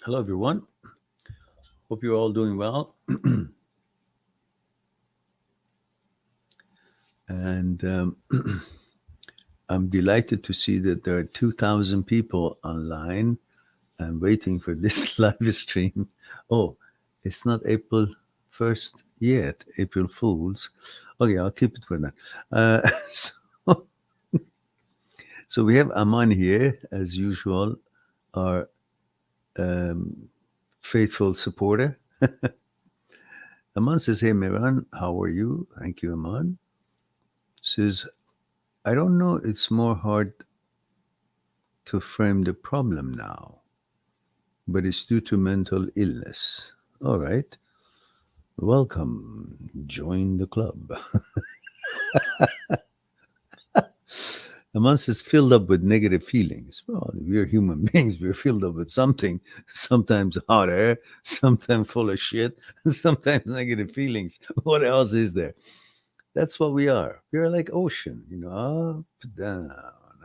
Hello, everyone. Hope you're all doing well. And I'm delighted to see that there are 2,000 people online and waiting for this live stream. Oh, it's not April 1st yet, April Fools. Okay, I'll keep it for that. So, so we have Aman here, as usual, our um, faithful supporter. Aman says, "Hey, Miran, how are you?" Thank you, Aman. Says, "I don't know, it's more hard to frame the problem now, but it's due to mental illness." All right, welcome. Join the club. A month is filled up with negative feelings. Well, we're human beings. We're filled up with something, sometimes hot air, sometimes full of shit, sometimes negative feelings. What else is there? That's what we are. We are like ocean, up, down,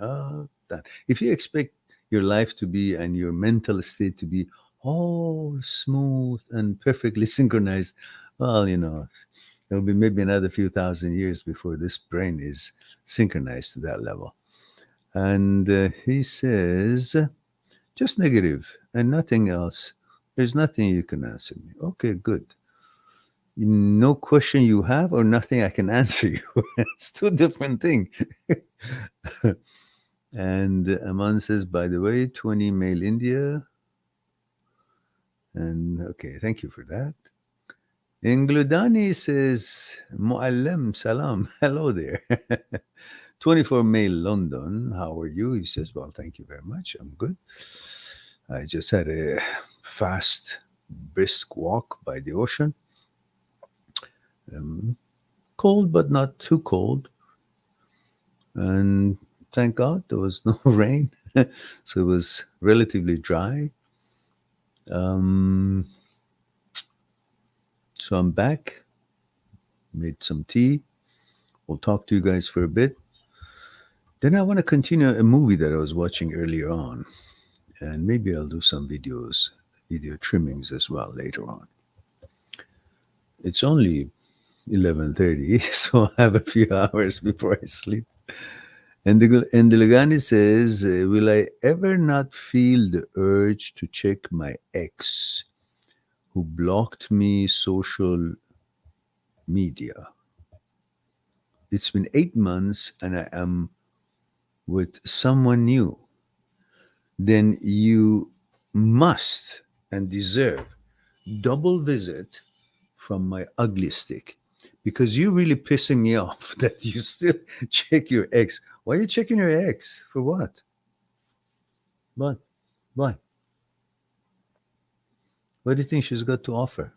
up, down. If you expect your life to be and your mental state to be all smooth and perfectly synchronized, well, it'll be maybe another few thousand years before this brain is synchronized to that level. And he says, just negative and nothing else. There's nothing you can answer me. Okay, good. No question you have or nothing I can answer you. It's two different things. And Aman says, by the way, 20 male India. And okay, thank you for that. Ingludani says, Mu'allim salam. Hello there. 24 male London. How are you? He says, well, thank you very much. I'm good. I just had a fast, brisk walk by the ocean. Um, Cold, but not too cold. And thank God there was no rain. So it was relatively dry. Um, so I'm back, made some tea. We'll talk to you guys for a bit. Then I want to continue a movie that I was watching earlier on. And maybe I'll do some video trimmings as well later on. It's only 11:30, so I have a few hours before I sleep. And the Lugani says, will I ever not feel the urge to check my ex who blocked me social media? It's been 8 months and I am with someone new. Then you must and deserve double visit from my ugly stick because you're really pissing me off that you still check your ex. Why are you checking your ex? For what? What? Why? What do you think she's got to offer?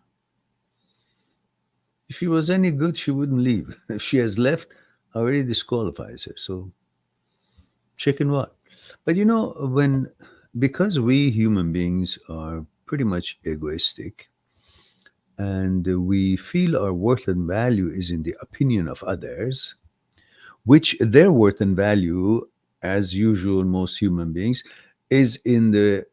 If she was any good, she wouldn't leave. If she has left, I already disqualifies her. So chicken what? But because we human beings are pretty much egoistic and we feel our worth and value is in the opinion of others, which their worth and value, as usual, most human beings, is in the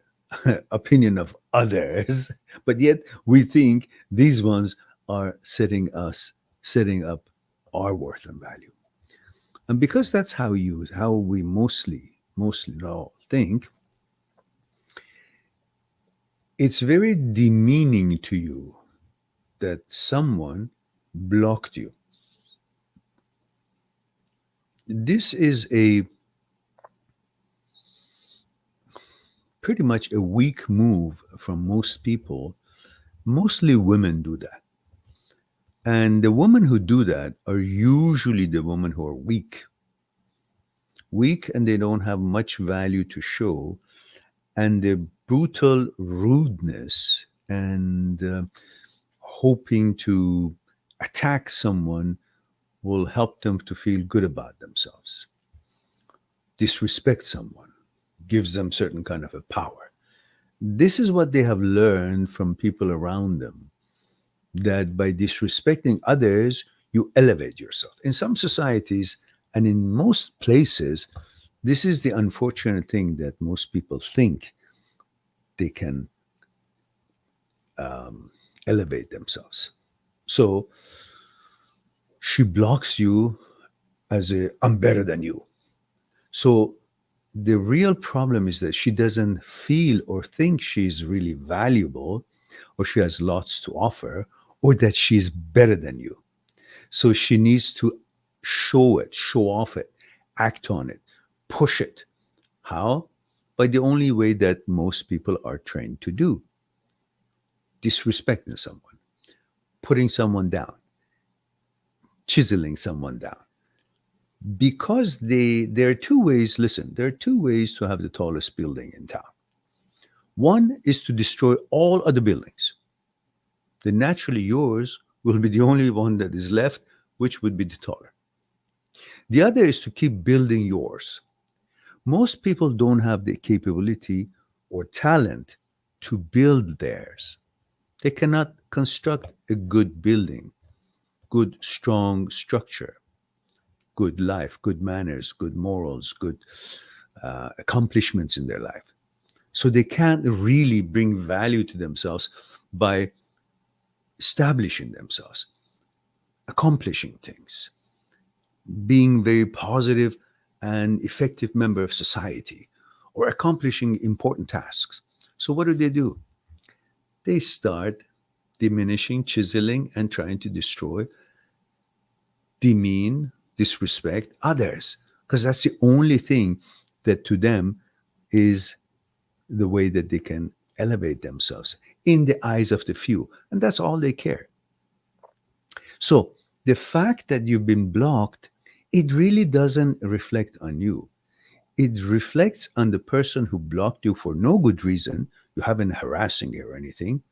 opinion of others, but yet we think these ones are setting up our worth and value. And because that's how we mostly all think, it's very demeaning to you that someone blocked you. This is a pretty much a weak move from most people. Mostly women do that. And the women who do that are usually the women who are weak and they don't have much value to show. And the brutal rudeness and hoping to attack someone will help them to feel good about themselves. Disrespect someone gives them certain kind of a power. This is what they have learned from people around them, that by disrespecting others, you elevate yourself. In some societies and in most places, this is the unfortunate thing that most people think they can elevate themselves. So she blocks you as a I'm better than you. So the real problem is that she doesn't feel or think she's really valuable or she has lots to offer or that she's better than you. So she needs to show it, show off it, act on it, push it. How? By the only way that most people are trained to do, disrespecting someone, putting someone down, chiseling someone down. Because there are two ways, listen, there are two ways to have the tallest building in town. One is to destroy all other buildings. Then naturally yours will be the only one that is left, which would be the taller. The other is to keep building yours. Most people don't have the capability or talent to build theirs. They cannot construct a good building, good, strong structure, good life, good manners, good morals, good accomplishments in their life. So they can't really bring value to themselves by establishing themselves, accomplishing things, being very positive and effective member of society, or accomplishing important tasks. So what do? They start diminishing, chiseling, and trying to destroy, demean, disrespect others, because that's the only thing that to them is the way that they can elevate themselves in the eyes of the few. And that's all they care. So the fact that you've been blocked, it really doesn't reflect on you. It reflects on the person who blocked you for no good reason. You haven't harassing her or anything.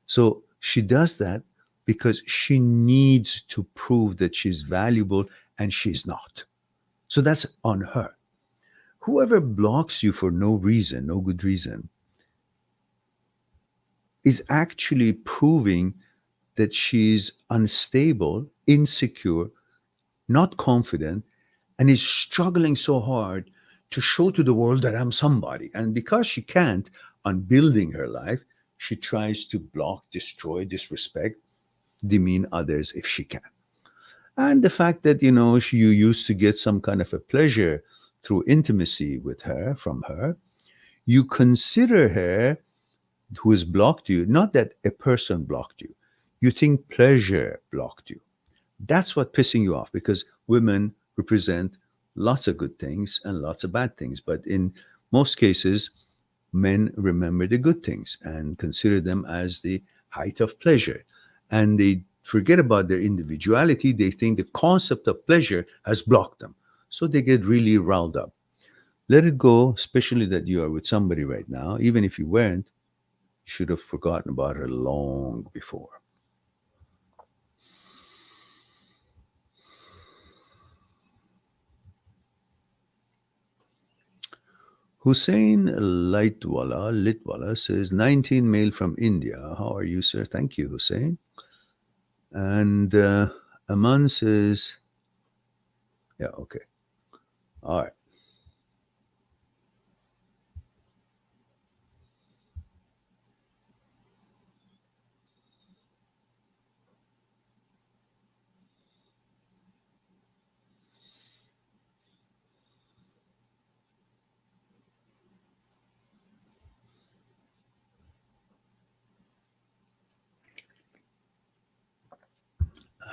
So she does that because she needs to prove that she's valuable and she's not. So that's on her. Whoever blocks you for no reason, no good reason, is actually proving that she's unstable, insecure, not confident, and is struggling so hard to show to the world that I'm somebody. And because she can't, on building her life, she tries to block, destroy, disrespect, demean others if she can. And the fact that, you used to get some kind of a pleasure through intimacy with her, from her, you consider her who has blocked you, not that a person blocked you. You think pleasure blocked you. That's what pissing you off because women represent lots of good things and lots of bad things. But in most cases, men remember the good things and consider them as the height of pleasure. And they forget about their individuality. They think the concept of pleasure has blocked them. So they get really riled up. Let it go, especially that you are with somebody right now. Even if you weren't, you should have forgotten about her long before. Hussein Litwala says, 19 male from India. How are you, sir? Thank you, Hussein. And Aman says, yeah, okay. All right.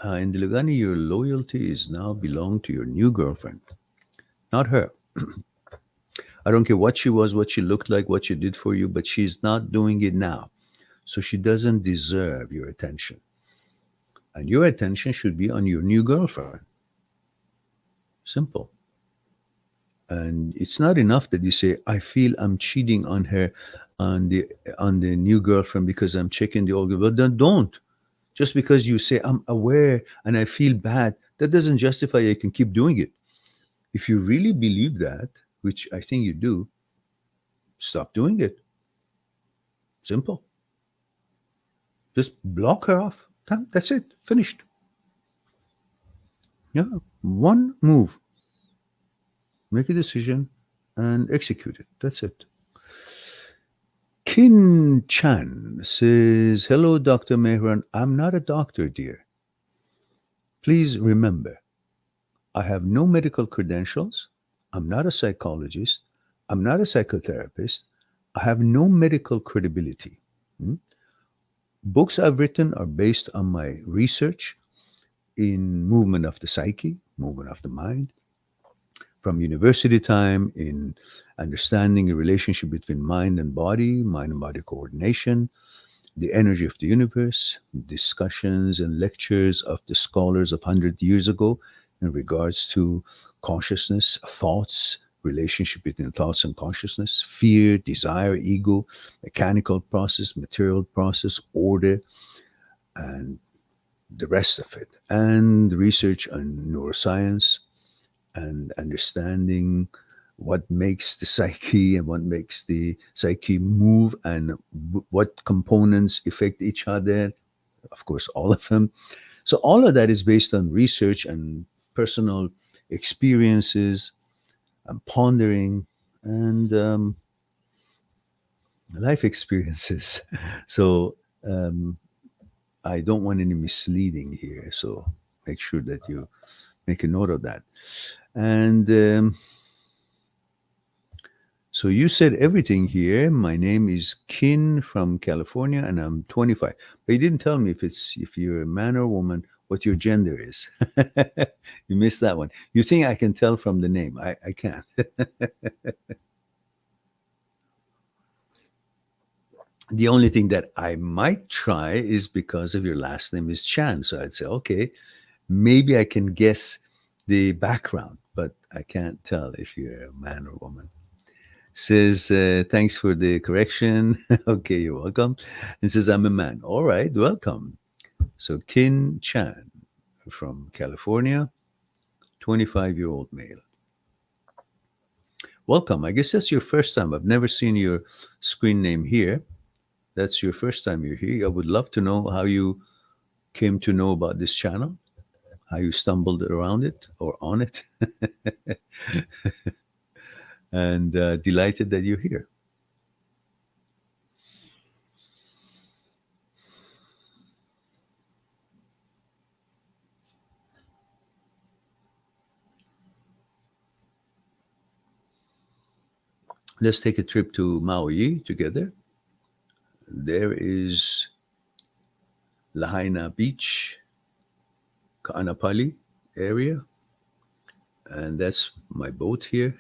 In Dilugani, your loyalty is now belong to your new girlfriend, not her. I don't care what she was, what she looked like, what she did for you, but she's not doing it now. So she doesn't deserve your attention. And your attention should be on your new girlfriend. Simple. And it's not enough that you say, I feel I'm cheating on her on the new girlfriend because I'm checking the old girl. But then don't. Just because you say I'm aware and I feel bad, that doesn't justify you can keep doing it. If you really believe that, which I think you do, stop doing it. Simple. Just block her off. That's it. Finished. Yeah. One move. Make a decision and execute it. That's it. Kin Chan says, "Hello, Dr. Mehran. I'm not a doctor, dear. Please remember, I have no medical credentials. I'm not a psychologist. I'm not a psychotherapist. I have no medical credibility. Hmm? Books I've written are based on my research in movement of the psyche, movement of the mind, from university time in understanding the relationship between mind and body coordination, the energy of the universe, discussions and lectures of the scholars of 100 years ago in regards to consciousness, thoughts, relationship between thoughts and consciousness, fear, desire, ego, mechanical process, material process, order, and the rest of it, and research on neuroscience and understanding what makes the psyche and what makes the psyche move and what components affect each other. Of course, all of them. So, all of that is based on research and personal experiences and pondering and life experiences. So, um, I don't want any misleading here. So, make sure that you make a note of that. And so you said everything here. My name is Kin from California, and I'm 25. But you didn't tell me if you're a man or woman, what your gender is. You missed that one. You think I can tell from the name? I can't. The only thing that I might try is because of your last name is Chan. So I'd say, okay, maybe I can guess the background, but I can't tell if you're a man or woman. Says, thanks for the correction. Okay, you're welcome. And says, I'm a man. All right, welcome. So, Kin Chan from California, 25-year-old male. Welcome. I guess that's your first time. I've never seen your screen name here. That's your first time you're here. I would love to know how you came to know about this channel, how you stumbled around it or on it. And delighted that you're here. Let's take a trip to Maui together. There is Lahaina Beach, Kaanapali area, and that's my boat here.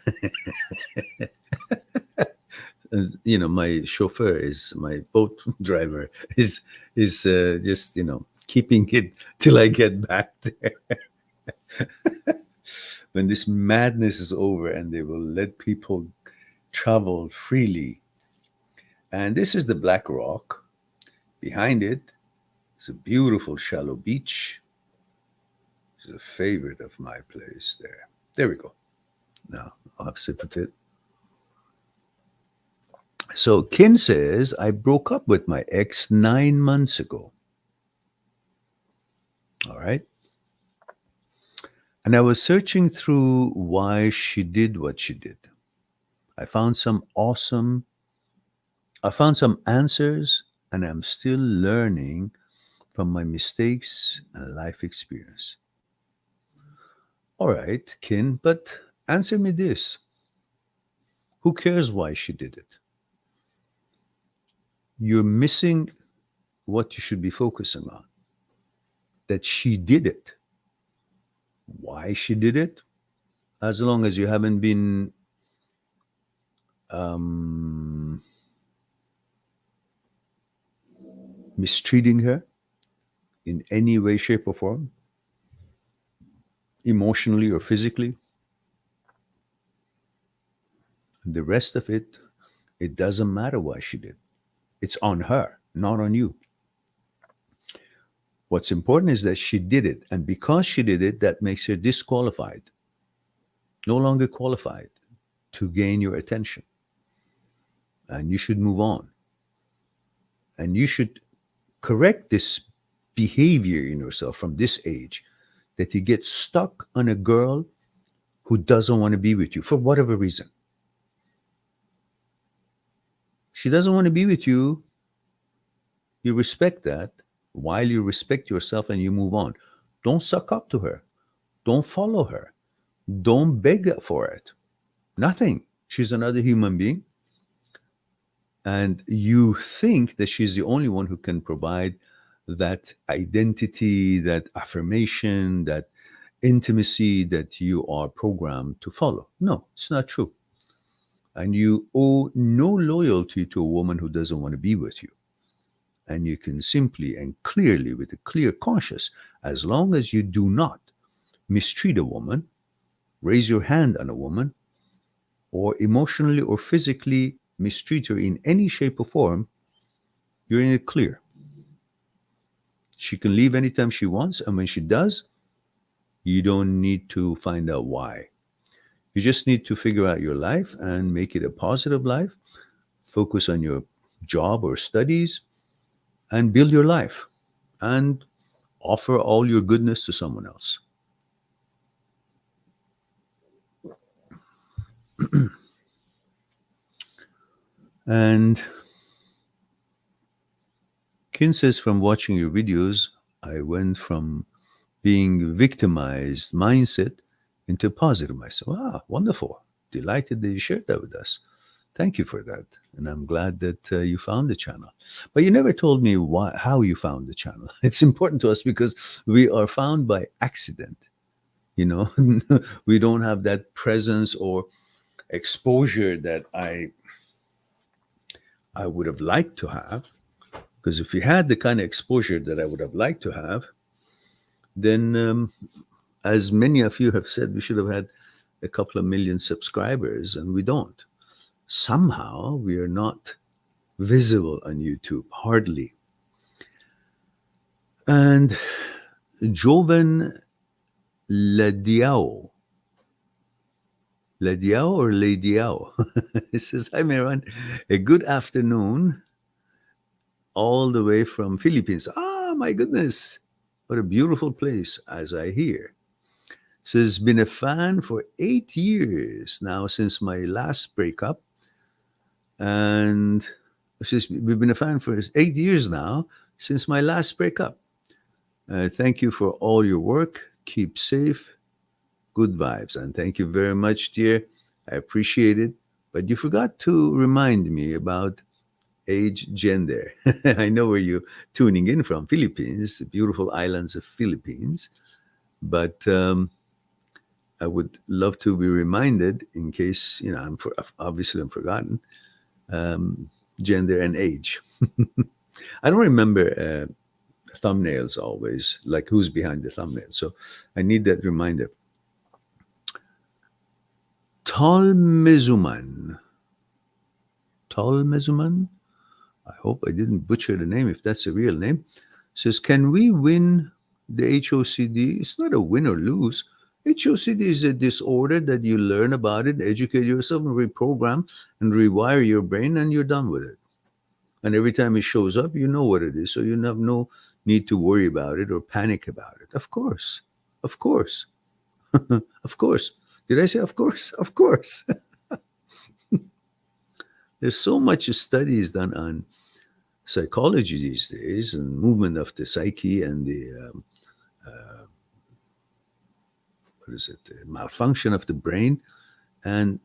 And, my chauffeur is my boat driver is just keeping it till I get back there. When this madness is over and they will let people travel freely. And this is the Black Rock. Behind it is a beautiful shallow beach. It's a favorite of my place there. There we go. Now I'll have a sip of it. So Kin says, I broke up with my ex 9 months ago. All right. And I was searching through why she did what she did. I found some awesome, I found some answers, and I'm still learning from my mistakes and life experience. All right, Kin, but answer me this. Who cares why she did it? You're missing what you should be focusing on. That she did it. Why she did it? As long as you haven't been mistreating her in any way, shape, or form, emotionally or physically, the rest of it, it doesn't matter why she did. It's on her, not on you. What's important is that she did it. And because she did it, that makes her disqualified, no longer qualified to gain your attention. And you should move on. And you should correct this behavior in yourself from this age that you get stuck on a girl who doesn't want to be with you for whatever reason. She doesn't want to be with you. You respect that while you respect yourself and you move on. Don't suck up to her. Don't follow her. Don't beg for it. Nothing. She's another human being. And you think that she's the only one who can provide that identity, that affirmation, that intimacy that you are programmed to follow. No, it's not true. And you owe no loyalty to a woman who doesn't want to be with you. And you can simply and clearly, with a clear conscience, as long as you do not mistreat a woman, raise your hand on a woman, or emotionally or physically mistreat her in any shape or form, you're in the clear. She can leave anytime she wants, and when she does, you don't need to find out why. You just need to figure out your life and make it a positive life, focus on your job or studies, and build your life, and offer all your goodness to someone else. And Kin says, from watching your videos, I went from being victimized mindset into positive mindset. Wow, wonderful. Delighted that you shared that with us. Thank you for that. And I'm glad that you found the channel. But you never told me how you found the channel. It's important to us because we are found by accident. You know, we don't have that presence or exposure that I would have liked to have. Because if we had the kind of exposure that I would have liked to have, then as many of you have said, we should have had a couple of million subscribers, and we don't. Somehow we are not visible on YouTube, hardly. And Joven Ladiao or Ladiao, it says, hi Meron, a good afternoon all the way from Philippines. Ah, my goodness, what a beautiful place, as I hear. Says, been a fan for 8 years now since my last breakup. And says, we've been a fan for 8 years now since my last breakup. Thank you for all your work. Keep safe. Good vibes. And thank you very much, dear. I appreciate it. But you forgot to remind me about age, gender. I know where you're tuning in from, Philippines, the beautiful islands of Philippines. But I would love to be reminded in case, you know, obviously I'm forgotten, gender and age. I don't remember thumbnails always, like who's behind the thumbnail. So I need that reminder. Tolmezuman. I hope I didn't butcher the name, if that's a real name. Says, can we win the HOCD? It's not a win or lose. HOCD is a disorder that you learn about it, educate yourself, and reprogram and rewire your brain, and you're done with it. And every time it shows up, you know what it is. So you have no need to worry about it or panic about it. Of course. Of course. Of course. Did I say of course? Of course. There's so much studies done on psychology these days and movement of the psyche and the malfunction of the brain. And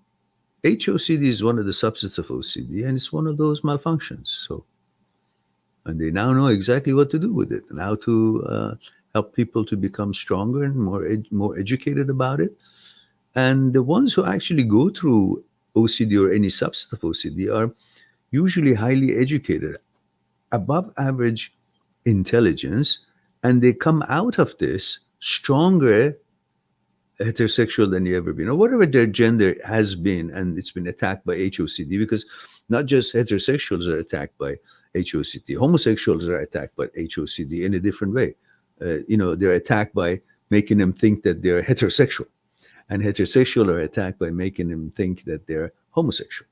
HOCD is one of the subsets of OCD, and it's one of those malfunctions. So, and they now know exactly what to do with it and how to help people to become stronger and more educated about it. And the ones who actually go through OCD or any subset of OCD are usually highly educated, above average intelligence, and they come out of this stronger heterosexual than you ever been, or whatever their gender has been, and it's been attacked by HOCD, because not just heterosexuals are attacked by HOCD, homosexuals are attacked by HOCD in a different way. They're attacked by making them think that they're heterosexual, and heterosexual are attacked by making them think that they're homosexual,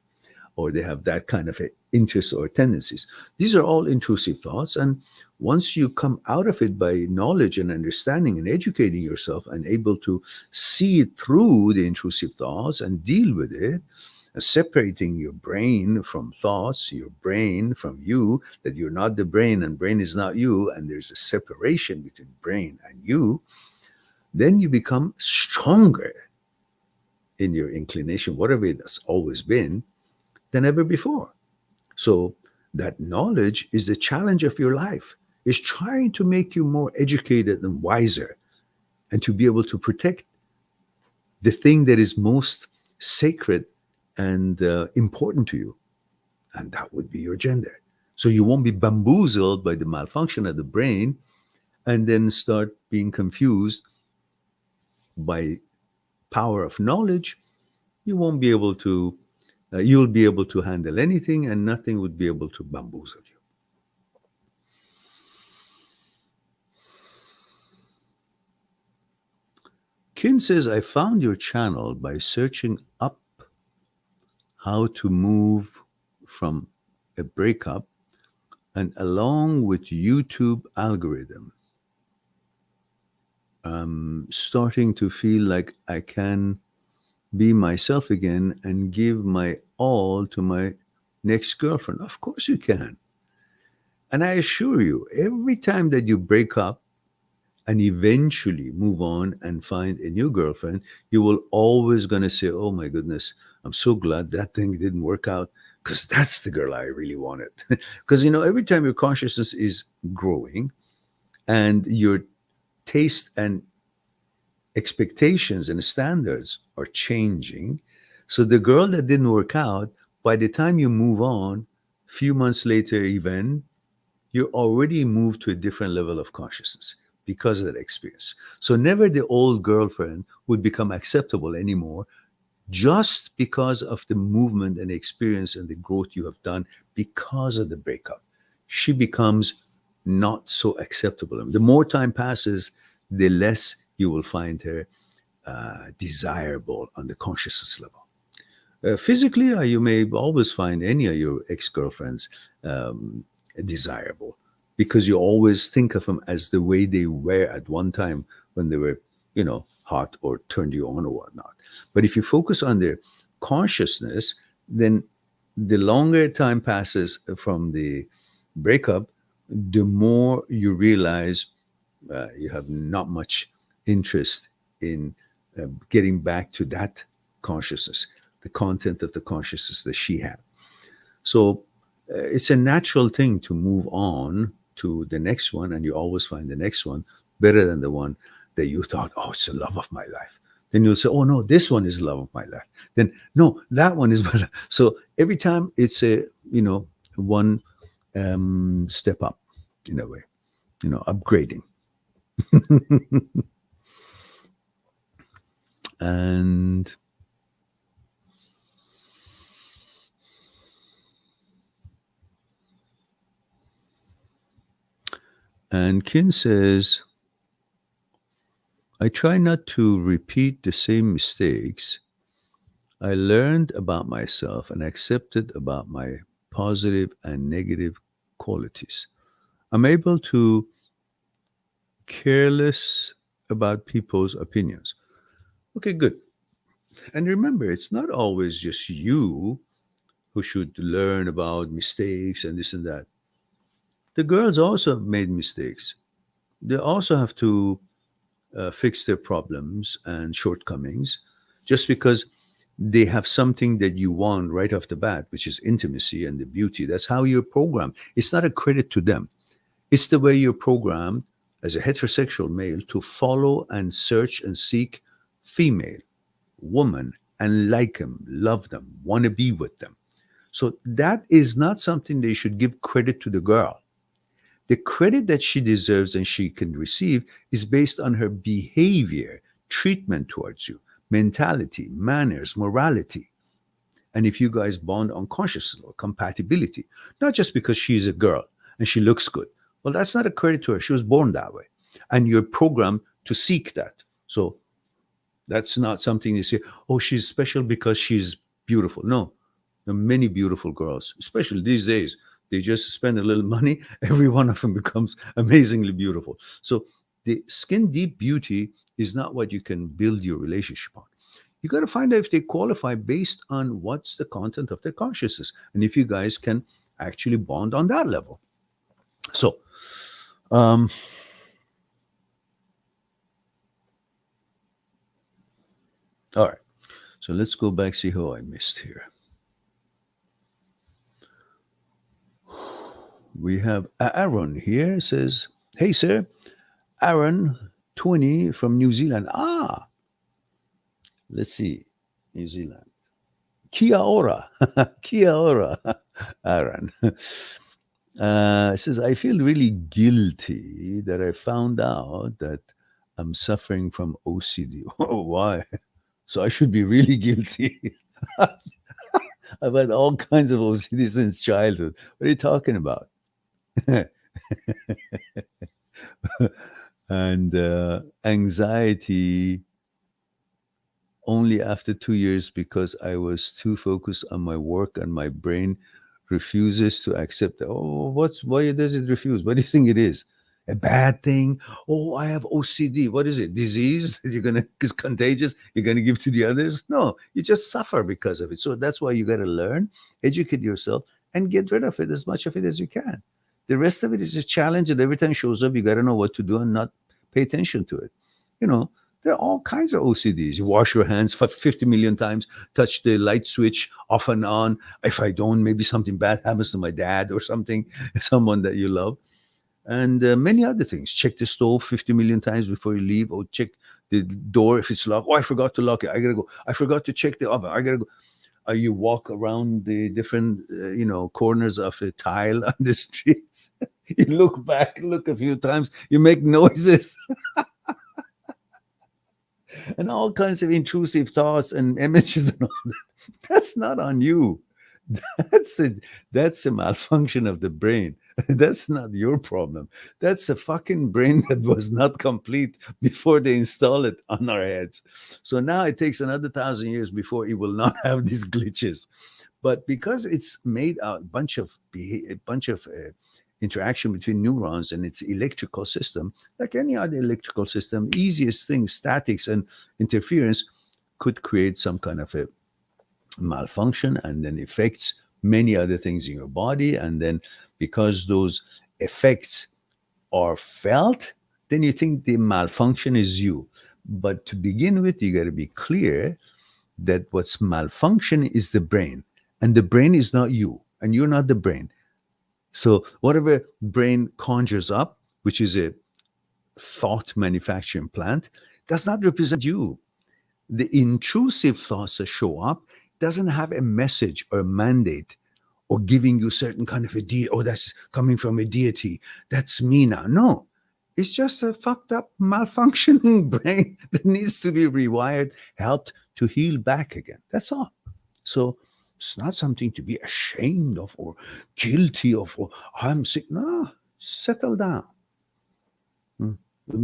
or they have that kind of interests or tendencies. These are all intrusive thoughts, and once you come out of it by knowledge and understanding and educating yourself and able to see through the intrusive thoughts and deal with it, separating your brain from thoughts, your brain from you, that you're not the brain and brain is not you, and there's a separation between brain and you, then you become stronger in your inclination, whatever it has always been, than ever before. So that knowledge is the challenge of your life, is trying to make you more educated and wiser, and to be able to protect the thing that is most sacred and important to you. And that would be your gender. So you won't be bamboozled by the malfunction of the brain and then start being confused by power of knowledge. You won't be able to, you'll be able to handle anything and nothing would be able to bamboozle you. Kin says, I found your channel by searching up how to move from a breakup, and along with YouTube algorithm, I'm starting to feel like I can be myself again and give my all to my next girlfriend. Of course you can. And I assure you, every time that you break up and eventually move on and find a new girlfriend, you will always gonna say, oh my goodness, I'm so glad that thing didn't work out, because that's the girl I really wanted. Because every time your consciousness is growing and your taste and expectations and standards are changing, so the girl that didn't work out, by the time you move on, few months later even, you're already moved to a different level of consciousness because of that experience. So never the old girlfriend would become acceptable anymore, just because of the movement and experience and the growth you have done because of the breakup. She becomes not so acceptable. And the more time passes, the less you will find her desirable on the consciousness level. Physically, you may always find any of your ex-girlfriends desirable, because you always think of them as the way they were at one time when they were, hot or turned you on or whatnot. But if you focus on their consciousness, then the longer time passes from the breakup, the more you realize you have not much interest in getting back to that consciousness, the content of the consciousness that she had. So it's a natural thing to move on to the next one, and you always find the next one better than the one that you thought, oh, it's the love of my life. Then you'll say, oh no, this one is the love of my life. Then no, that one is my life. So every time it's a one step up in a way, upgrading. And Kin says, I try not to repeat the same mistakes. I learned about myself and accepted about my positive and negative qualities. I'm able to careless about people's opinions. Okay, good. And remember, it's not always just you who should learn about mistakes and this and that. The girls also have made mistakes. They also have to fix their problems and shortcomings. Just because they have something that you want right off the bat, which is intimacy and the beauty. That's how you're programmed. It's not a credit to them. It's the way you're programmed as a heterosexual male to follow and search and seek female, woman, and like them, love them, want to be with them. So that is not something they should give credit to the girl. The credit that she deserves and she can receive is based on her behavior, treatment towards you, mentality, manners, morality. And if you guys bond on consciousness or compatibility, not just because she's a girl and she looks good. Well, that's not a credit to her. She was born that way. And you're programmed to seek that. So that's not something you say, oh, she's special because she's beautiful. No, there are many beautiful girls, especially these days. They just spend a little money. Every one of them becomes amazingly beautiful. So the skin deep beauty is not what you can build your relationship on. You got to find out if they qualify based on what's the content of their consciousness, and if you guys can actually bond on that level. So, um, all right. So let's go back, see who I missed here. We have Aaron here. Says, "Hey, sir, Aaron, 20 from New Zealand." Ah, let's see, New Zealand. Kia ora, Kia ora, Aaron. Says, "I feel really guilty that I found out that I'm suffering from OCD. Oh, why? So I should be really guilty. I've had all kinds of OCD since childhood. What are you talking about?" And anxiety only after 2 years because I was too focused on my work and my brain refuses to accept. Oh, why does it refuse? What do you think it is? A bad thing? Oh, I have OCD. What is it? Disease that you're gonna is contagious? You're gonna give to the others? No, you just suffer because of it. So that's why you gotta learn, educate yourself, and get rid of it, as much of it as you can. The rest of it is a challenge, and every time it shows up, you gotta know what to do and not pay attention to it. You know, there are all kinds of OCDs. You wash your hands 50 million times, touch the light switch off and on. If I don't, maybe something bad happens to my dad or something, someone that you love. And many other things. Check the stove 50 million times before you leave, or check the door if it's locked. Oh, I forgot to lock it. I got to go. I forgot to check the oven. I got to go. You walk around the different, corners of a tile on the streets. You look back, look a few times. You make noises. And all kinds of intrusive thoughts and images and all that. That's not on you. That's a malfunction of the brain. That's not your problem. That's a fucking brain that was not complete before they install it on our heads. So now it takes another 1,000 years before it will not have these glitches. But because it's made a bunch of interaction between neurons and its electrical system, like any other electrical system, easiest thing, statics and interference, could create some kind of a malfunction and then affects many other things in your body. And then because those effects are felt, then you think the malfunction is you. But to begin with, you got to be clear that what's malfunction is the brain, and the brain is not you, and you're not the brain. So whatever brain conjures up, which is a thought manufacturing plant, does not represent you. The intrusive thoughts that show up doesn't have a message or a mandate or giving you certain kind of a deity. Oh, that's coming from a deity. That's me now. No, it's just a fucked up, malfunctioning brain that needs to be rewired, helped to heal back again. That's all. So it's not something to be ashamed of or guilty of, or I'm sick. No, settle down.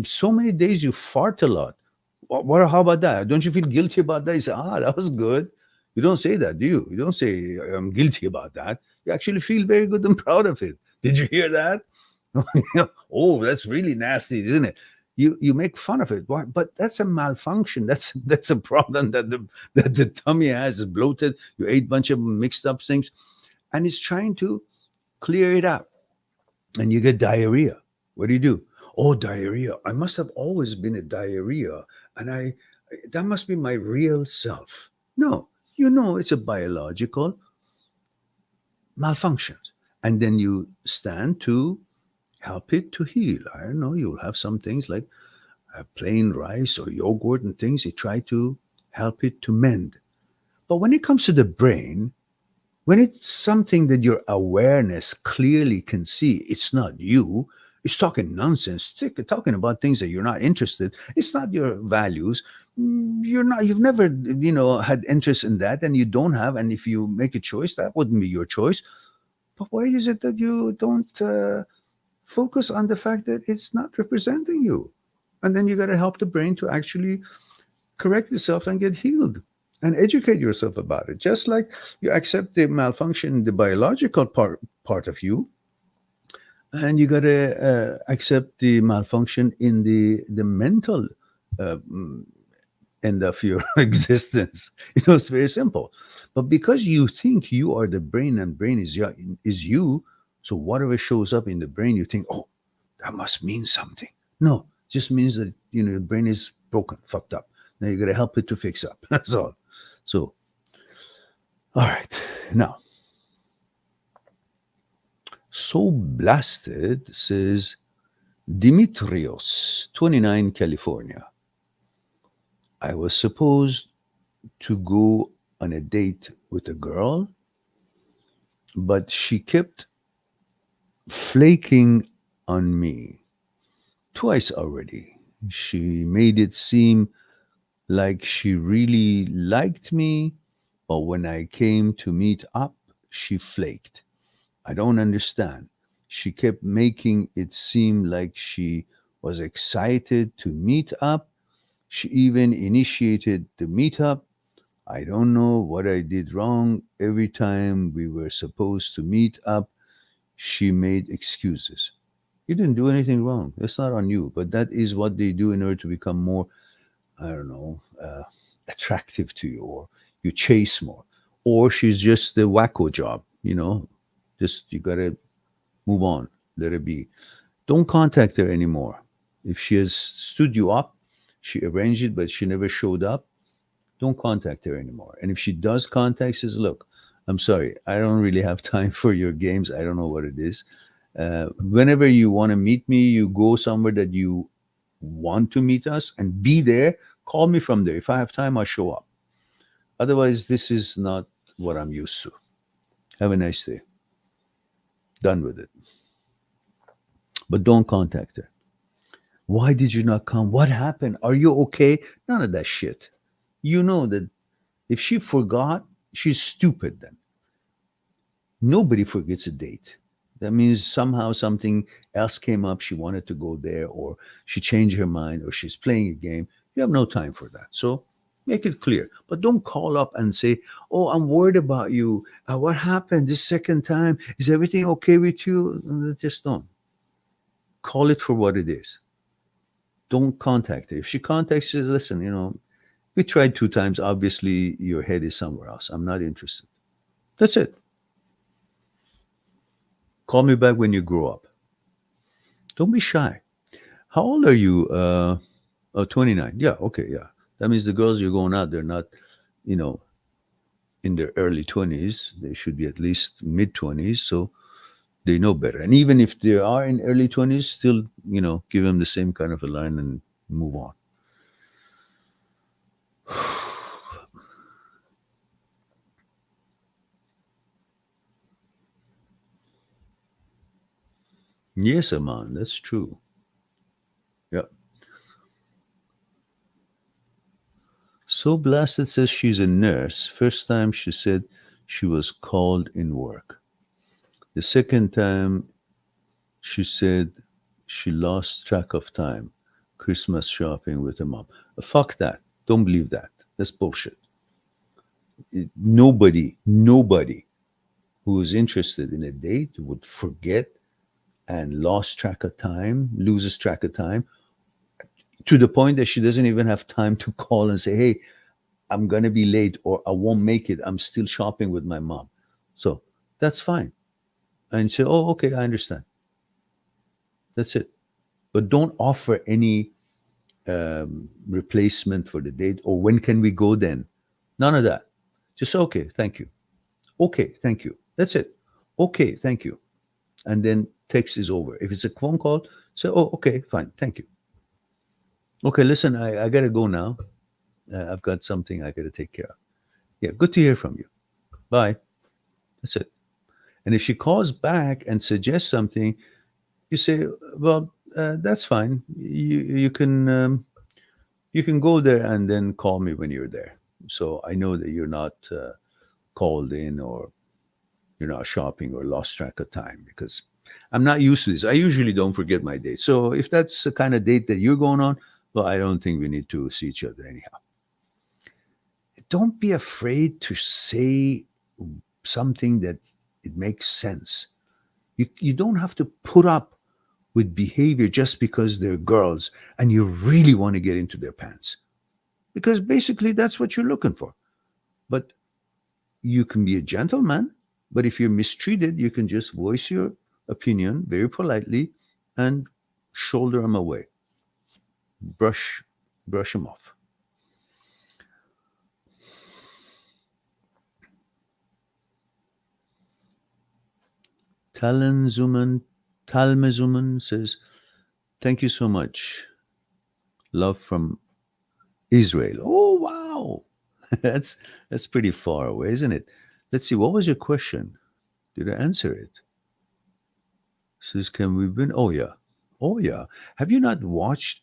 So many days you fart a lot. How about that? Don't you feel guilty about that? You say, that was good. You don't say that, do you? You don't say, I'm guilty about that. You actually feel very good and proud of it. Did you hear that? Oh, that's really nasty, isn't it? You make fun of it. Why? But that's a malfunction. That's a problem that the tummy has, is bloated. You ate a bunch of mixed up things, and it's trying to clear it out. And you get diarrhea. What do you do? Oh, diarrhea. I must have always been a diarrhea, and that must be my real self. No, it's a biological malfunction. And then you stand to help it to heal. I don't know, you'll have some things like plain rice or yogurt and things. You try to help it to mend. But when it comes to the brain, when it's something that your awareness clearly can see, it's not you. It's talking nonsense, talking about things that you're not interested. It's not your values. You've never, had interest in that, and you don't have. And if you make a choice, that wouldn't be your choice. But why is it that you don't focus on the fact that it's not representing you? And then you got to help the brain to actually correct itself and get healed and educate yourself about it. Just like you accept the malfunction in the biological part of you, and you got to accept the malfunction in the mental end of your existence. It's very simple. But because you think you are the brain and brain is you, so whatever shows up in the brain, you think, oh, that must mean something. No, just means that your brain is broken, fucked up. Now you got to help it to fix up. That's all. So, all right, now. So blasted says Dimitrios, 29, California. I was supposed to go on a date with a girl, but she kept flaking on me twice already. She made it seem like she really liked me, but when I came to meet up, she flaked. I don't understand. She kept making it seem like she was excited to meet up. She even initiated the meetup. I don't know what I did wrong. Every time we were supposed to meet up, she made excuses. You didn't do anything wrong. That's not on you. But that is what they do in order to become more, I don't know, attractive to you, or you chase more. Or she's just the wacko job. Just you got to move on, let it be. Don't contact her anymore. If she has stood you up, she arranged it, but she never showed up, don't contact her anymore. And if she does contact, says, look, I'm sorry, I don't really have time for your games. I don't know what it is. Whenever you want to meet me, you go somewhere that you want to meet us and be there. Call me from there. If I have time, I'll show up. Otherwise, this is not what I'm used to. Have a nice day. Done with it. But don't contact her. Why did you not come? What happened? Are you okay? None of that shit. You know that if she forgot, she's stupid then. Nobody forgets a date. That means somehow something else came up. She wanted to go there, or she changed her mind, or she's playing a game. You have no time for that. So make it clear. But don't call up and say, oh, I'm worried about you. What happened this second time? Is everything okay with you? Just don't. Call it for what it is. Don't contact her. If she contacts you, listen, we tried 2 times. Obviously, your head is somewhere else. I'm not interested. That's it. Call me back when you grow up. Don't be shy. How old are you? 29. Yeah, okay, yeah. That means the girls you're going out, they're not, you know, in their early 20s. They should be at least mid 20s. So they know better. And even if they are in early 20s, still, give them the same kind of a line and move on. Yes, Aman, that's true. Yeah. So Blasted says she's a nurse. First time she said she was called in work. The second time she said she lost track of time. Christmas shopping with her mom. Fuck that. Don't believe that. That's bullshit. Nobody who is interested in a date would forget and lost track of time, loses track of time, to the point that she doesn't even have time to call and say, hey, I'm going to be late, or I won't make it. I'm still shopping with my mom. So that's fine. And say, oh, okay, I understand. That's it. But don't offer any replacement for the date, or when can we go then? None of that. Just okay, thank you. Okay, thank you. That's it. Okay, thank you. And then text is over. If it's a phone call, say, oh, okay, fine, thank you. Okay, listen, I got to go now. I've got something I got to take care of. Yeah, good to hear from you. Bye. That's it. And if she calls back and suggests something, you say, well, that's fine. You can go there and then call me when you're there. So I know that you're not called in, or you're not shopping, or lost track of time, because I'm not used to this. I usually don't forget my date. So if that's the kind of date that you're going on, well, I don't think we need to see each other anyhow. Don't be afraid to say something that it makes sense. You don't have to put up with behavior just because they're girls and you really want to get into their pants. because basically that's what you're looking for. But you can be a gentleman, but if you're mistreated, you can just voice your opinion very politely and shoulder them away, brush brush them off. Talenzuman Talmezuman says, "Thank you so much. Love from Israel." Oh wow, that's pretty far away, isn't it? Let's see. What was your question? Did I answer it? Says, "Can we win?" Oh yeah, oh yeah. Have you not watched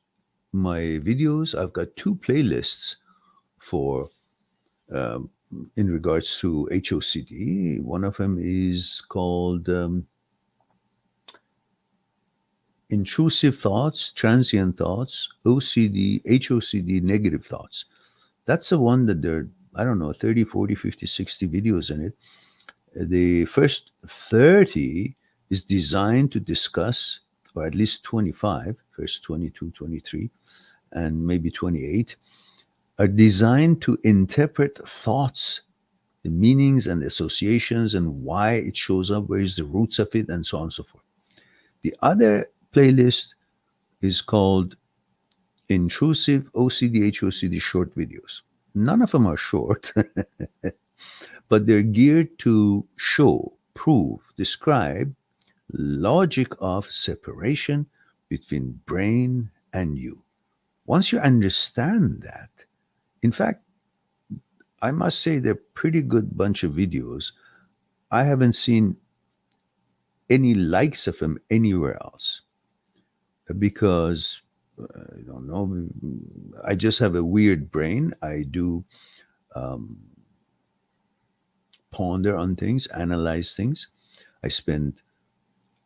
my videos? I've got two playlists for um, in regards to HOCD. One of them is called intrusive thoughts, transient thoughts, OCD, HOCD, negative thoughts. That's the one that there are, I don't know, 30, 40, 50, 60 videos in it. The first 30 is designed to discuss, or at least 25, first 22, 23, and maybe 28, are designed to interpret thoughts, the meanings and associations, and why it shows up, where is the roots of it, and so on and so forth. The other playlist is called Intrusive OCD HOCD short videos. None of them are short, but they're geared to show, prove, describe logic of separation between brain and you. Once you understand that, in fact, I must say they're pretty good bunch of videos. I haven't seen any likes of them anywhere else because I don't know. I just have a weird brain. I do um, ponder on things, analyze things. I spend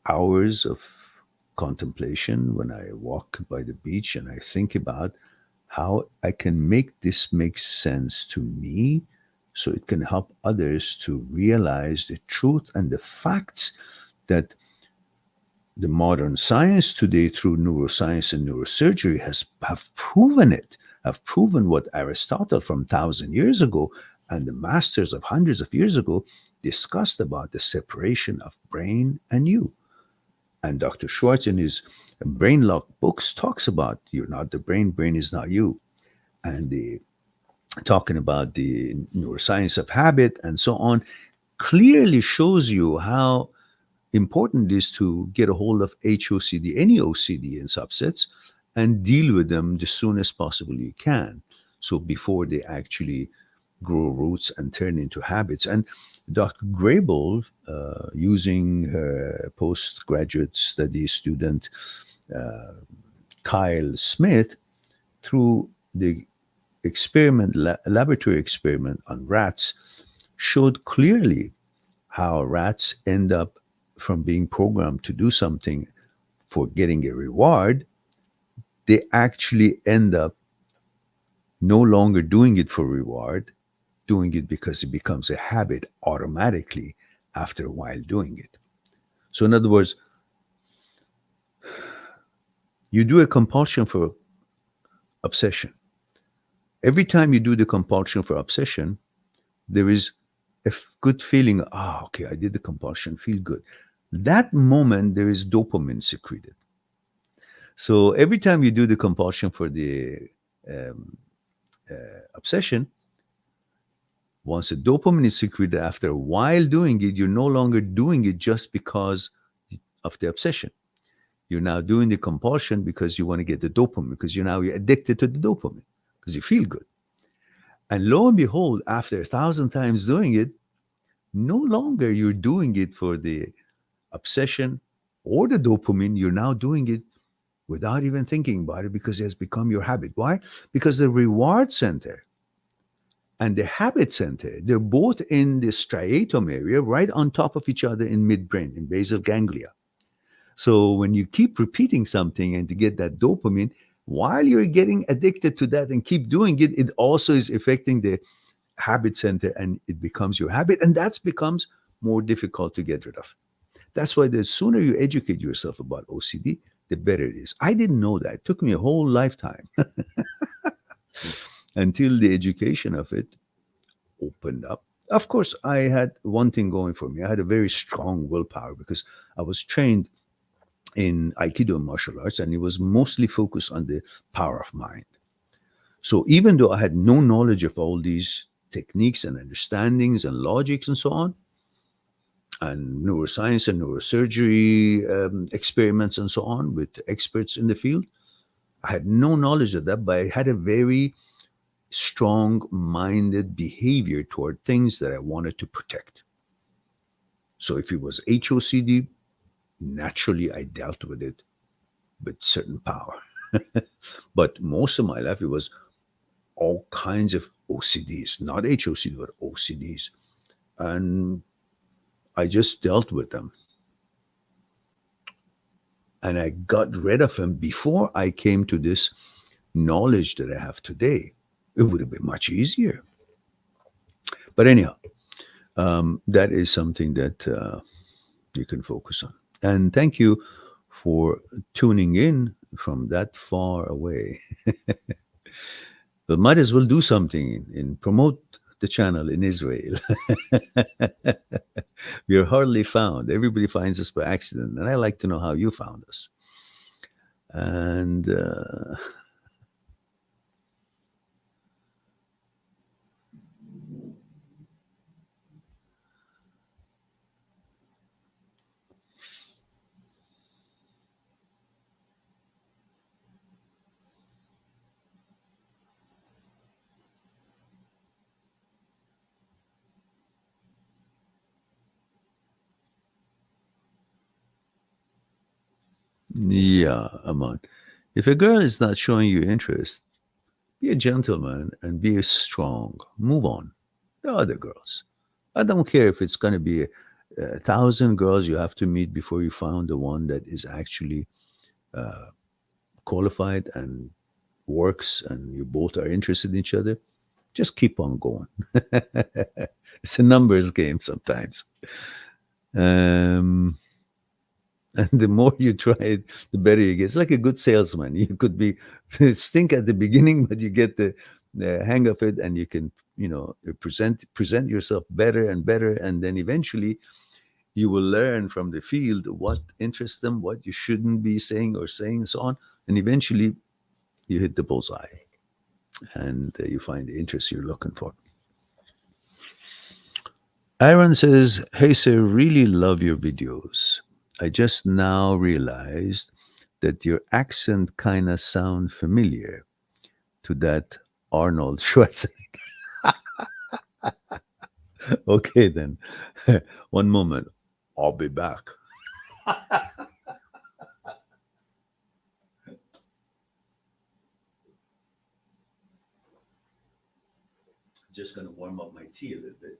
hours of contemplation when I walk by the beach and I think about how I can make this make sense to me so it can help others to realize the truth and the facts that the modern science today through neuroscience and neurosurgery have proven it, have proven what Aristotle from 1,000 years ago and the masters of hundreds of years ago discussed about the separation of brain and you. And Dr. Schwartz in his brain lock books talks about you're not the brain, brain is not you. And the talking about the neuroscience of habit and so on clearly shows you how important it is to get a hold of HOCD, any OCD in subsets, and deal with them the soonest possible you can. So before they actually grow roots and turn into habits. And Dr. Grable, using her postgraduate study student Kyle Smith, through the laboratory experiment on rats, showed clearly how rats end up from being programmed to do something for getting a reward, they actually end up no longer doing it for reward, doing it because it becomes a habit automatically after a while doing it. So, in other words, you do a compulsion for obsession. Every time you do the compulsion for obsession, there is a good feeling. Ah, okay, I did the compulsion, feel good. That moment, there is dopamine secreted. So every time you do the compulsion for the um, obsession, once the dopamine is secreted after a while doing it, you're no longer doing it just because of the obsession. You're now doing the compulsion because you want to get the dopamine, because you're addicted to the dopamine, because you feel good. And lo and behold, after 1,000 times doing it, no longer you're doing it for the obsession or the dopamine. You're now doing it without even thinking about it because it has become your habit. Why? Because the reward center and the habit center, they're both in the striatum area, right on top of each other in midbrain, in basal ganglia. So when you keep repeating something and to get that dopamine, while you're getting addicted to that and keep doing it, it also is affecting the habit center and it becomes your habit. And that becomes more difficult to get rid of. That's why the sooner you educate yourself about OCD, the better it is. I didn't know that. It took me a whole lifetime. until the education of it opened up. Of course, I had one thing going for me. I had a very strong willpower because I was trained in Aikido and martial arts, and it was mostly focused on the power of mind. So even though I had no knowledge of all these techniques and understandings and logics and so on, and neuroscience and neurosurgery experiments and so on with experts in the field, I had no knowledge of that, but I had a very strong minded behavior toward things that I wanted to protect. So if it was HOCD, naturally I dealt with it with certain power. But most of my life, it was all kinds of OCDs, not HOCD, but OCDs. And I just dealt with them. And I got rid of them before I came to this knowledge that I have today. It would have been much easier. But anyhow, that is something that you can focus on. And thank you for tuning in from that far away. But might as well do something in promote the channel in Israel. We are hardly found. Everybody finds us by accident, and I like to know how you found us. And yeah, Aman, if a girl is not showing you interest, be a gentleman and be strong. Move on. There are other girls. I don't care if it's going to be a thousand girls you have to meet before you found the one that is actually qualified and works and you both are interested in each other. Just keep on going. It's a numbers game sometimes. Um, and the more you try it, the better you get. It's like a good salesman. You could be stink at the beginning, but you get the hang of it, and you can, present yourself better and better, and then eventually you will learn from the field what interests them, what you shouldn't be saying or saying, and so on. And eventually, you hit the bullseye, and you find the interest you're looking for. Aaron says, "Hey sir, really love your videos. I just now realized that your accent kind of sound familiar to that Arnold Schwarzenegger." Okay, then. One moment. I'll be back. Just going to warm up my tea a little bit.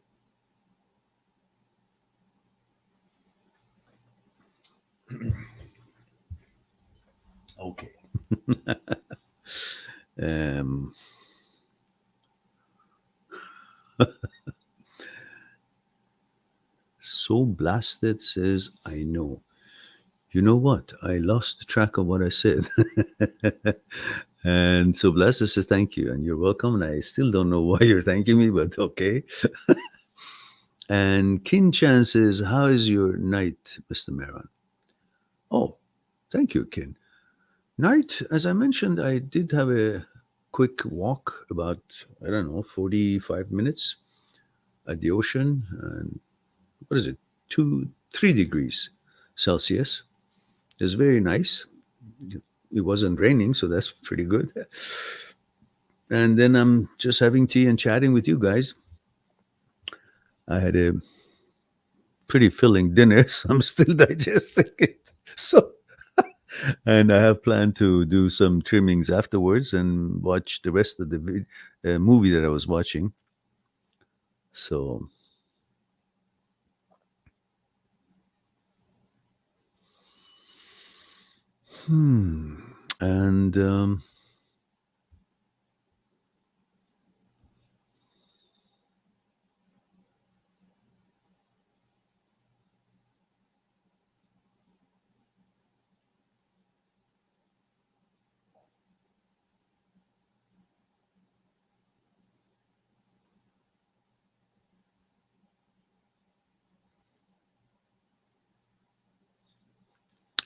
Okay. um, so blasted says, I know. You know what? I lost track of what I said. And so Blasted says, thank you. And you're welcome. And I still don't know why you're thanking me, but okay. And Kin Chan says, how is your night, Mr. Meron? Oh, thank you, Kin. Night, as I mentioned, I did have a quick walk, about, I don't know, 45 minutes at the ocean. And what is it? 3 degrees Celsius. It's very nice. It wasn't raining, so that's pretty good. And then I'm just having tea and chatting with you guys. I had a pretty filling dinner, so I'm still digesting it. So, and I have planned to do some trimmings afterwards and watch the rest of the movie that I was watching. So, hmm. And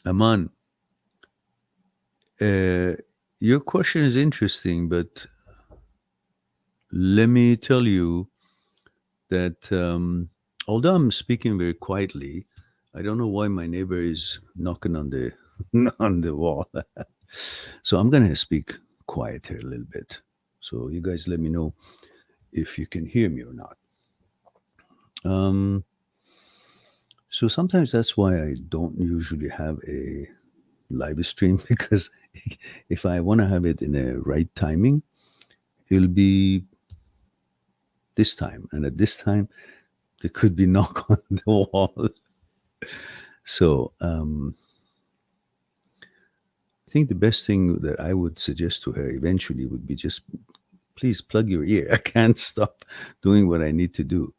Aman, uh, your question is interesting, but let me tell you that although I'm speaking very quietly, I don't know why my neighbor is knocking on the on the wall. So I'm gonna speak quiet here a little bit. So you guys let me know if you can hear me or not. Um, so sometimes that's why I don't usually have a live stream because if I want to have it in a right timing, it'll be this time, and at this time there could be knock on the wall. So I think the best thing that I would suggest to her eventually would be just please plug your ear. I can't stop doing what I need to do.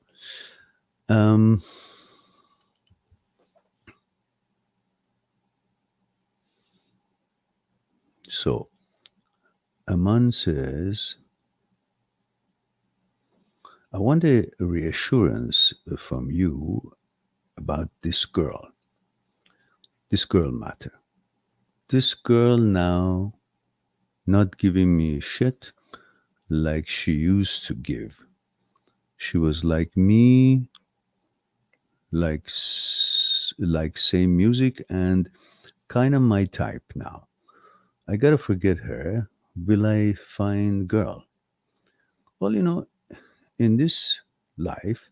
Um, so Aman says, I want a reassurance from you about this girl matter. This girl now not giving me shit like she used to give. She was like me, like same music and kind of my type now. I gotta forget her. Will I find girl? Well, in this life,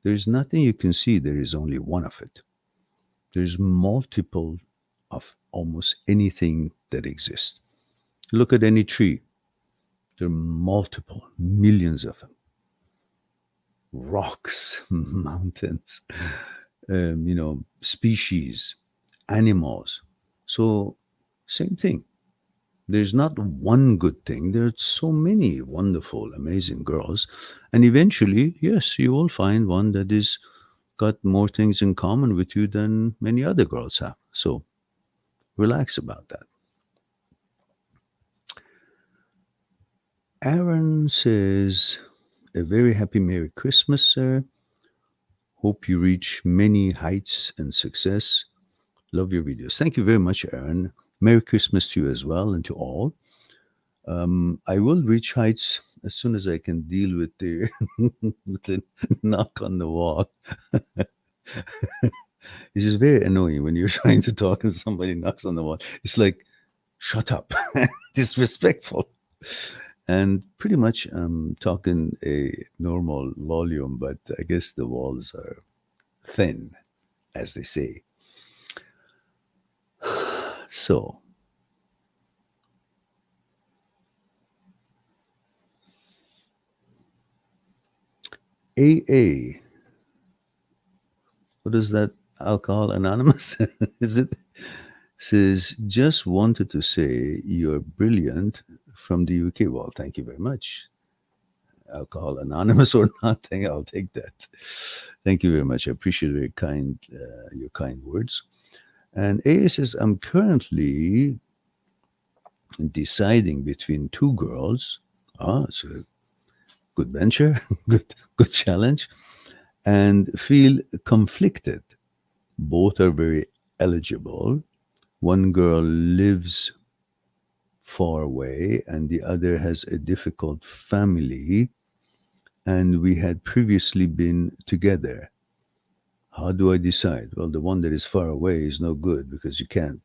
there's nothing you can see. There is only one of it. There's multiple of almost anything that exists. Look at any tree. There are multiple, millions of them. Rocks, mountains, species, animals. So, same thing. There's not one good thing. There's so many wonderful, amazing girls. And eventually, yes, you will find one that is got more things in common with you than many other girls have. So relax about that. Aaron says, a very happy Merry Christmas, sir. Hope you reach many heights and success. Love your videos. Thank you very much, Aaron. Merry Christmas to you as well and to all. I will reach heights as soon as I can deal with the, with the knock on the wall. It's just very annoying when you're trying to talk and somebody knocks on the wall. It's like, shut up, disrespectful. And pretty much I'm talking a normal volume, but I guess the walls are thin, as they say. So, AA, what is that? Alcohol Anonymous? Is it? Says, just wanted to say you're brilliant from the UK. Well, thank you very much. Alcohol Anonymous or nothing, I'll take that. Thank you very much. I appreciate your kind words. And AA says, I'm currently deciding between two girls. Ah, it's a good venture, good challenge, and feel conflicted. Both are very eligible. One girl lives far away, and the other has a difficult family, and we had previously been together. How do I decide? Well, the one that is far away is no good because you can't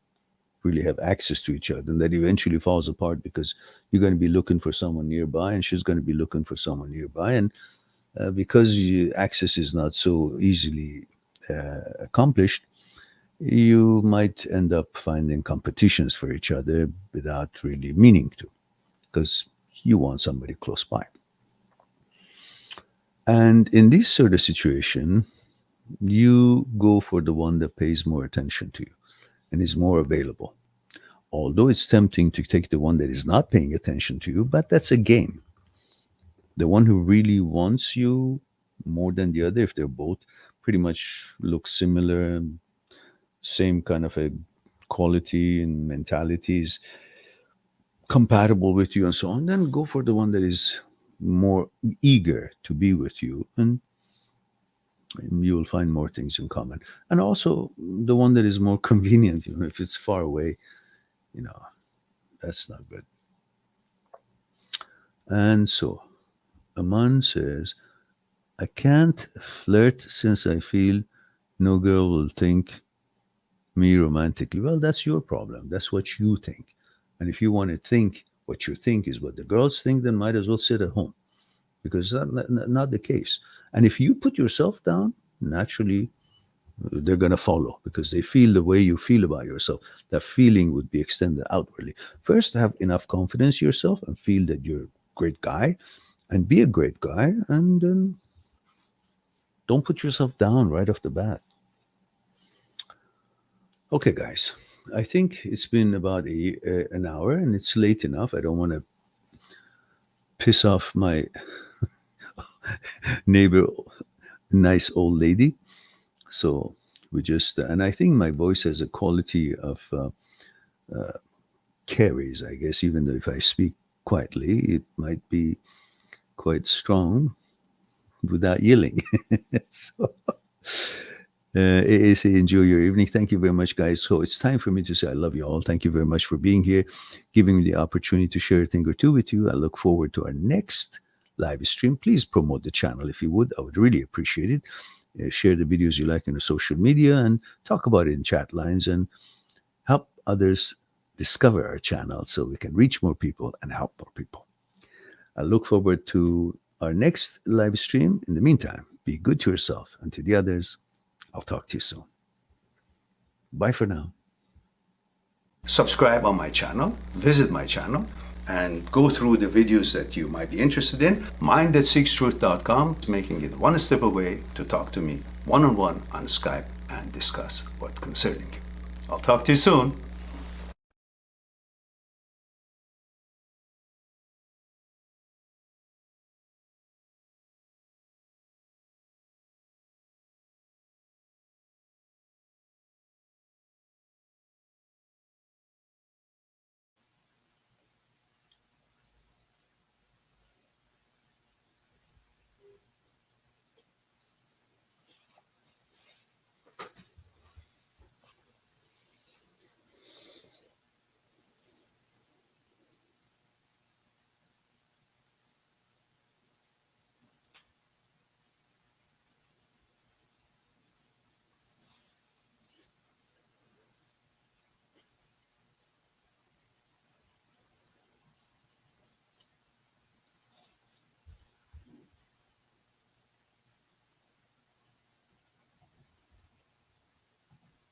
really have access to each other. And that eventually falls apart because you're going to be looking for someone nearby and she's going to be looking for someone nearby. And because access is not so easily accomplished, you might end up finding competitions for each other without really meaning to because you want somebody close by. And in this sort of situation, you go for the one that pays more attention to you and is more available. Although it's tempting to take the one that is not paying attention to you, but that's a game. The one who really wants you more than the other, if they're both pretty much look similar, same kind of a quality and mentalities, compatible with you and so on, then go for the one that is more eager to be with you. And you will find more things in common. And also the one that is more convenient, even if it's far away, you know, that's not good. And so Aman says, I can't flirt since I feel no girl will think me romantically. Well, that's your problem. That's what you think. And if you want to think what you think is what the girls think, then might as well sit at home, because that's not the case. And if you put yourself down, naturally they're going to follow, because they feel the way you feel about yourself. That feeling would be extended outwardly. First, have enough confidence in yourself and feel that you're a great guy, and be a great guy, and then don't put yourself down right off the bat. Okay, guys, I think it's been about an hour, and it's late enough. I don't want to piss off my neighbor, nice old lady. So we just, and I think my voice has a quality of carries, I guess, even though if I speak quietly, it might be quite strong without yelling. So, enjoy your evening. Thank you very much, guys. So it's time for me to say I love you all. Thank you very much for being here, giving me the opportunity to share a thing or two with you. I look forward to our next live stream. Please promote the channel if you would. I would really appreciate it. Share the videos you like in the social media and talk about it in chat lines, and help others discover our channel so we can reach more people and help more people. I look forward to our next live stream. In the meantime, be good to yourself, and to the others, I'll talk to you soon. Bye for now. Subscribe on my channel, visit my channel, and go through the videos that you might be interested in. Mind@seekstruth.com is making it one step away to talk to me one-on-one on Skype and discuss what's concerning you. I'll talk to you soon.